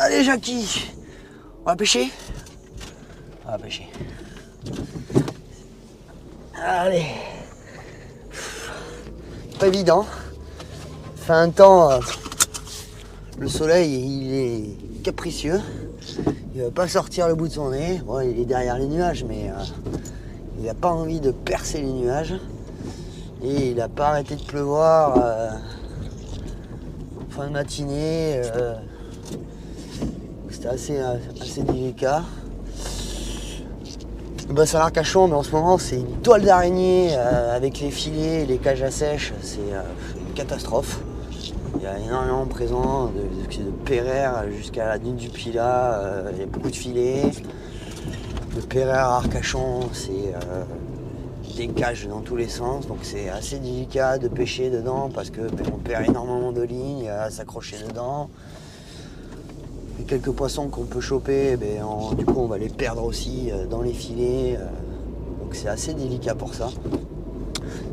Allez Jackie, on va pêcher. On va pêcher. Allez. Pas évident. Fait un temps, le soleil il est capricieux. Il va pas sortir le bout de son nez. Bon, il est derrière les nuages, mais il n'a pas envie de percer les nuages. Et il n'a pas arrêté de pleuvoir fin de matinée. C'était assez délicat. Le bassin d'Arcachon, mais en ce moment c'est une toile d'araignée avec les filets et les cages à sèche, c'est une catastrophe. Il y a énormément de présents, de Pereire jusqu'à la dune du Pilat, il y a beaucoup de filets. De Pereire à Arcachon, c'est des cages dans tous les sens, donc c'est assez délicat de pêcher dedans parce que on perd énormément de lignes à s'accrocher dedans. Et quelques poissons qu'on peut choper, du coup on va les perdre aussi dans les filets, donc c'est assez délicat pour ça.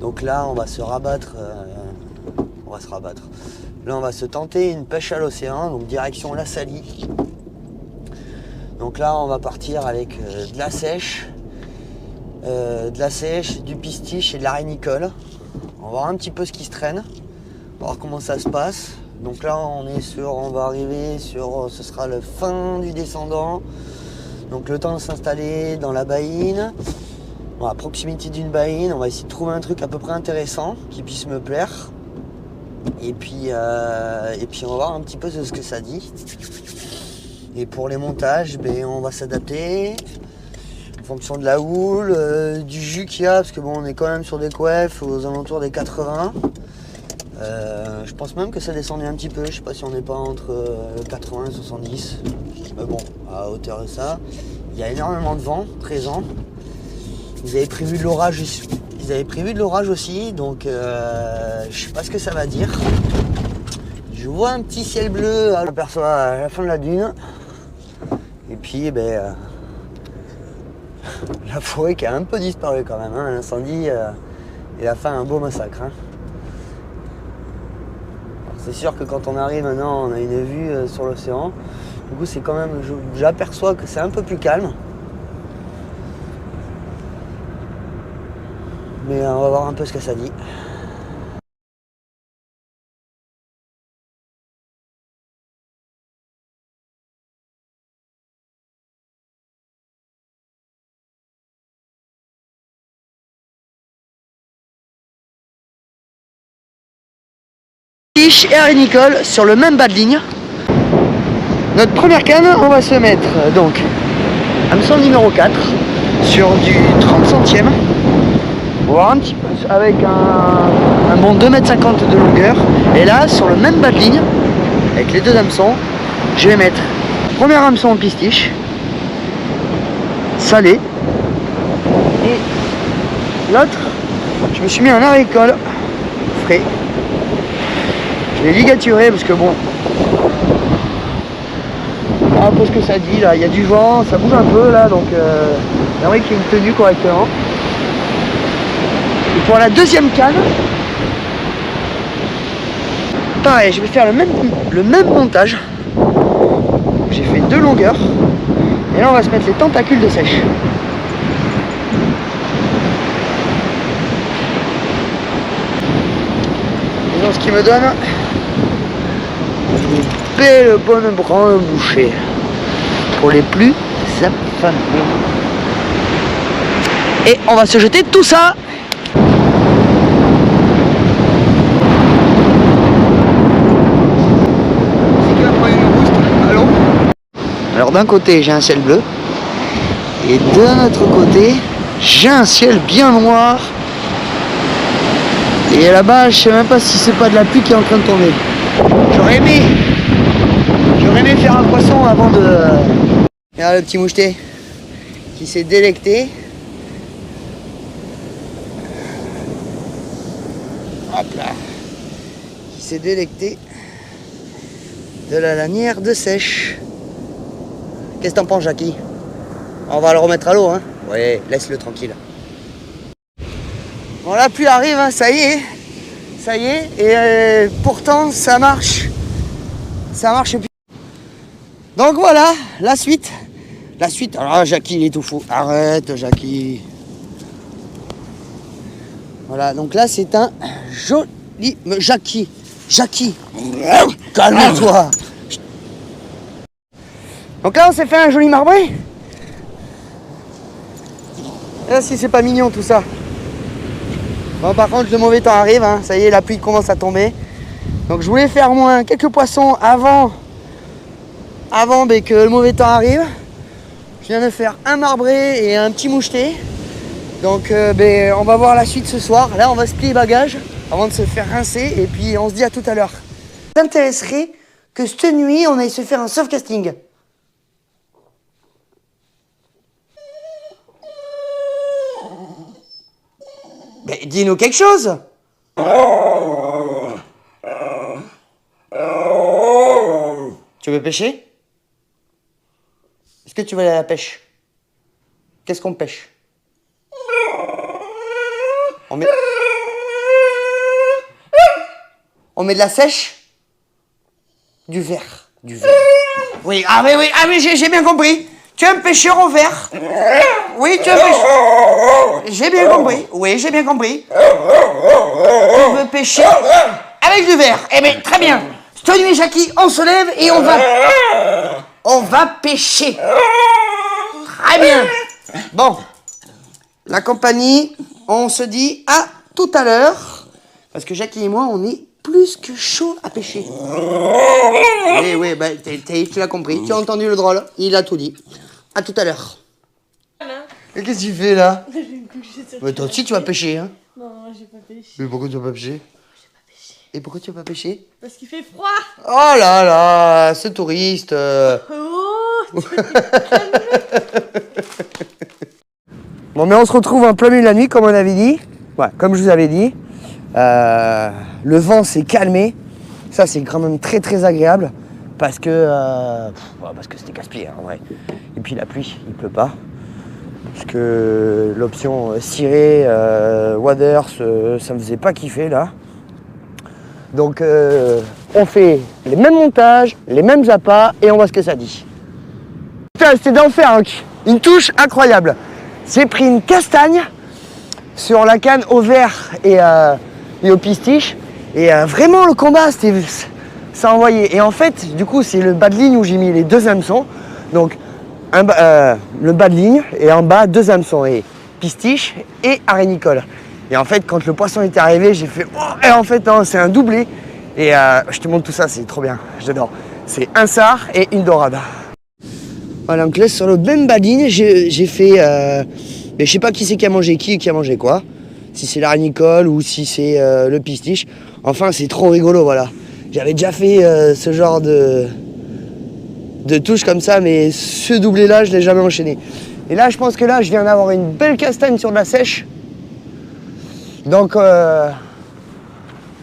Donc là on va se rabattre, là on va se tenter une pêche à l'océan, donc direction la Salie. Donc là on va partir avec de la sèche, du pistiche et de la rénicole. On va voir un petit peu ce qui se traîne, on va voir comment ça se passe. Donc là on va arriver sur, ce sera le fin du descendant. Donc le temps de s'installer dans la baïne, bon, à proximité d'une baïne, on va essayer de trouver un truc à peu près intéressant qui puisse me plaire. Et puis on va voir un petit peu ce que ça dit. Et pour les montages, on va s'adapter en fonction de la houle, du jus qu'il y a, parce que bon on est quand même sur des coefs aux alentours des 80. Je pense même que ça descendait un petit peu, je sais pas si on n'est pas entre 80 et 70. Mais bon, à hauteur de ça, il y a énormément de vent présent. Ils avaient prévu de l'orage aussi, donc je sais pas ce que ça va dire. Je vois un petit ciel bleu, je l'aperçois à la fin de la dune. Et puis la forêt qui a un peu disparu quand même, hein. L'incendie il a fait un beau massacre, hein. C'est sûr que quand on arrive maintenant, on a une vue sur l'océan. Du coup, c'est quand même, j'aperçois que c'est un peu plus calme. Mais on va voir un peu ce que ça dit. Et Rénicole sur le même bas de ligne. Notre première canne, on va se mettre donc hameçon numéro 4 sur du 30 centièmes. On va voir un petit peu avec un bon 2,50 m de longueur. Et là, sur le même bas de ligne, avec les deux hameçons, je vais mettre premier hameçon en pistiche, salé, et l'autre, je me suis mis un haricole frais. Je l'ai ligaturé parce que bon, un peu ce que ça dit là, il y a du vent, ça bouge un peu là, donc j'aimerais qu'il y ait une tenue correctement. Et pour la deuxième canne, pareil, je vais faire le même montage. J'ai fait deux longueurs, et là on va se mettre les tentacules de sèche. Et donc ce qui me donne une belle bonne brun bouchée pour les plus affamés. Et on va se jeter tout ça. Alors d'un côté j'ai un ciel bleu et d'un autre côté j'ai un ciel bien noir. Et là-bas je sais même pas si c'est pas de la pluie qui est en train de tomber. J'aurais aimé faire un poisson avant de... Regarde le petit moucheté qui s'est délecté. Hop là. Qui s'est délecté de la lanière de sèche. Qu'est-ce que t'en penses, Jackie? On va le remettre à l'eau, hein? Ouais, laisse-le tranquille. Bon, la pluie arrive, hein, ça y est. Ça y est, et pourtant ça marche. Ça marche. Donc voilà, la suite. La suite. Alors Jackie il est tout fou. Arrête Jackie. Voilà, donc là c'est un joli... Jackie. Jackie. Calme-toi. Donc là on s'est fait un joli marbré. Et là si c'est pas mignon tout ça. Bon par contre le mauvais temps arrive, hein. Ça y est la pluie commence à tomber. Donc je voulais faire moins quelques poissons avant que le mauvais temps arrive. Je viens de faire un marbré et un petit moucheté. Donc on va voir la suite ce soir. Là on va se plier bagages avant de se faire rincer et puis on se dit à tout à l'heure. Ça t'intéresserait que cette nuit on aille se faire un surf casting? Ben, dis-nous quelque chose. Tu veux pêcher? Est-ce que tu veux aller à la pêche? Qu'est-ce qu'on pêche? On met de la sèche? Du verre. Du verre. Oui, ah oui, j'ai bien compris. Tu es un pêcheur au verre? Oui, tu es un pêcheur. J'ai bien compris. Oui, j'ai bien compris. Tu veux pêcher avec du verre? Eh bien, très bien. Cette nuit, Jackie, on se lève et on va pêcher. Très bien. Bon, la compagnie, on se dit à tout à l'heure. Parce que Jackie et moi, on est plus que chaud à pêcher. Oui, bah, tu l'as compris. Tu as entendu le drôle. Il a tout dit. À tout à l'heure. Et qu'est-ce que tu fais là? Je vais me coucher sur. Mais toi aussi, tu vas pêcher, hein? Non, j'ai pas pêché. Mais pourquoi tu vas pas pêcher? J'ai pas pêché. Et pourquoi tu vas pas pêcher? Parce qu'il fait froid. Oh là là, ce touriste. Oh, tu peux te calmer. Bon, mais on se retrouve en plein milieu de la nuit, comme on avait dit. Ouais, comme je vous avais dit. Le vent s'est calmé. Ça, c'est quand même très très agréable. Parce que c'était casse-pied, hein, ouais. Et puis la pluie, il pleut pas. Parce que l'option ciré, waders, ça me faisait pas kiffer là. Donc on fait les mêmes montages, les mêmes appâts et on voit ce que ça dit. Putain, c'était d'enfer, hein. Une touche incroyable. J'ai pris une castagne sur la canne au verre et au pistiche. Et vraiment le combat, ça a envoyé. Et en fait, du coup, c'est le bas de ligne où j'ai mis les deux hameçons. Donc le bas de ligne et en bas deux hameçons et pistiche et arénicole. Et en fait, quand le poisson était arrivé, j'ai fait oh, et en fait non, c'est un doublé. Et je te montre tout ça, c'est trop bien, j'adore. C'est un sard et une dorade. Voilà, donc là sur le même bas de ligne, j'ai fait mais je sais pas qui c'est qui a mangé qui et qui a mangé quoi. Si c'est l'arénicole ou si c'est le pistiche. Enfin, c'est trop rigolo, voilà. J'avais déjà fait ce genre de touche comme ça, mais ce doublé là je l'ai jamais enchaîné. Et là je pense que là je viens d'avoir une belle castagne sur de la sèche. Donc bah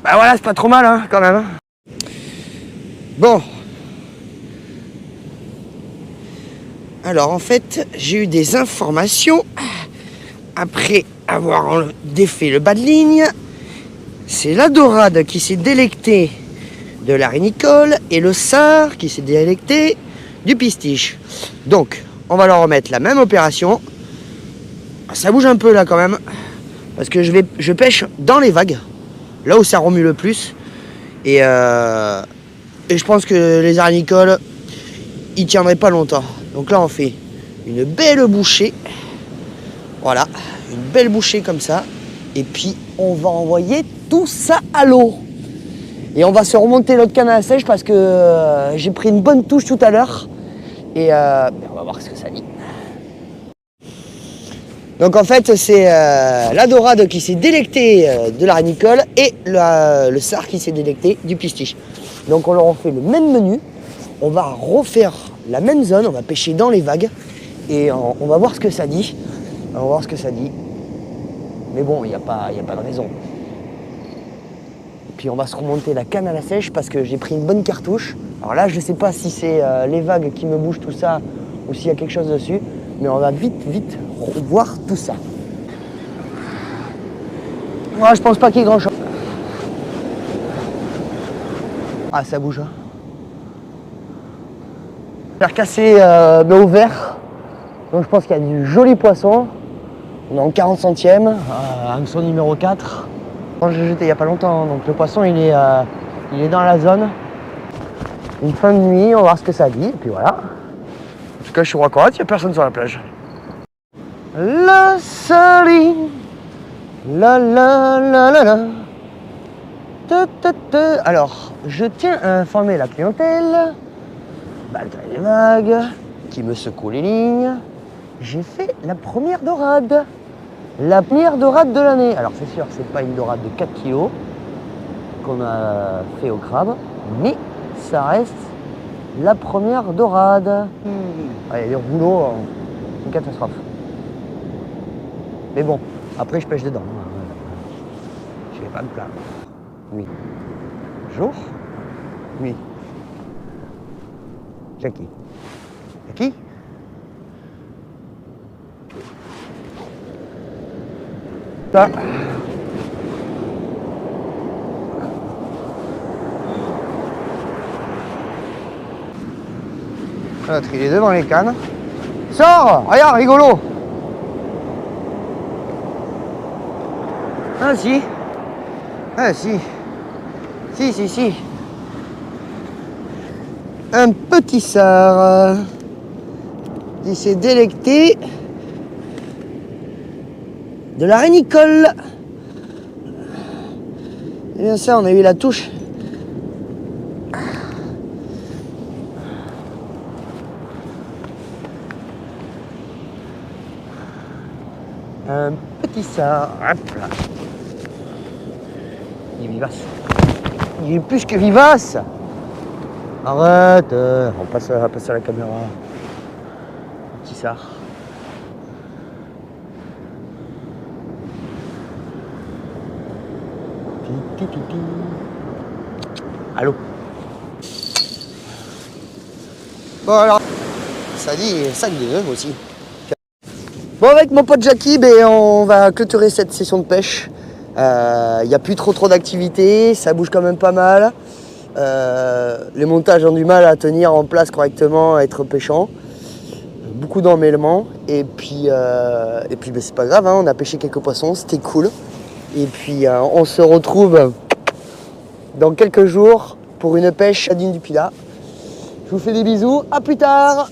voilà, c'est pas trop mal hein, quand même hein. Bon, alors en fait j'ai eu des informations après avoir défait le bas de ligne. C'est la dorade qui s'est délectée de l'arénicole et le sard qui s'est délecté du pistiche. Donc, on va leur remettre la même opération. Ça bouge un peu là quand même, parce que je pêche dans les vagues, là où ça remue le plus. Et je pense que les arénicoles, ils tiendraient pas longtemps. Donc là, on fait une belle bouchée. Voilà, une belle bouchée comme ça. Et puis, on va envoyer tout ça à l'eau. Et on va se remonter l'autre canne à la sèche parce que j'ai pris une bonne touche tout à l'heure. Et on va voir ce que ça dit. Donc en fait, c'est la dorade qui s'est délectée de l'arénicole et le sard qui s'est délecté du pistiche. Donc on leur a fait le même menu. On va refaire la même zone, on va pêcher dans les vagues. Et on va voir ce que ça dit. On va voir ce que ça dit. Mais bon, il n'y a pas de raison. Puis on va se remonter la canne à la sèche parce que j'ai pris une bonne cartouche. Alors là, je ne sais pas si c'est les vagues qui me bougent tout ça ou s'il y a quelque chose dessus. Mais on va vite voir tout ça. Moi, je pense pas qu'il y ait grand chose. Ah, ça bouge. Hein. Faire casser mais au vert. Donc je pense qu'il y a du joli poisson. On est en 40 centièmes, hameçon numéro 4. J'ai jeté il n'y a pas longtemps, donc le poisson il est dans la zone. Une fin de nuit, on va voir ce que ça dit, et puis voilà. En tout cas, je suis roi Corrèze, il n'y a personne sur la plage. La saline, la la la la la. Alors, je tiens à informer la clientèle, malgré les vagues, qui me secouent les lignes, j'ai fait la première dorade. La première dorade de l'année. Alors c'est sûr, c'est pas une dorade de 4 kg qu'on a fait au crabe, mais ça reste la première dorade. Allez, les rouleaux, c'est une catastrophe. Mais bon, après je pêche dedans. Je vais pas me plaindre. Nuit. Jour. Nuit. Jackie. Jackie. Ça. L'autre, il est devant les cannes. Sors! Regarde, rigolo! Ah si! Ah si! Si! Un petit sard qui s'est délecté de la rénicole. Et bien ça, on a eu la touche. Un petit sard. Hop là. Il est vivace. Il est plus que vivace. Arrête. On passe à la caméra. Un petit sard. Allô. Bon alors, ça dit 5 de 9 aussi. Bon, avec mon pote Jackie, on va clôturer cette session de pêche. Il n'y a plus trop d'activité, ça bouge quand même pas mal. Les montages ont du mal à tenir en place correctement, à être pêchants. Beaucoup d'emmêlements. Et puis c'est pas grave, hein, on a pêché quelques poissons, c'était cool. Et puis on se retrouve dans quelques jours pour une pêche à Dune du Pilat. Je vous fais des bisous, à plus tard!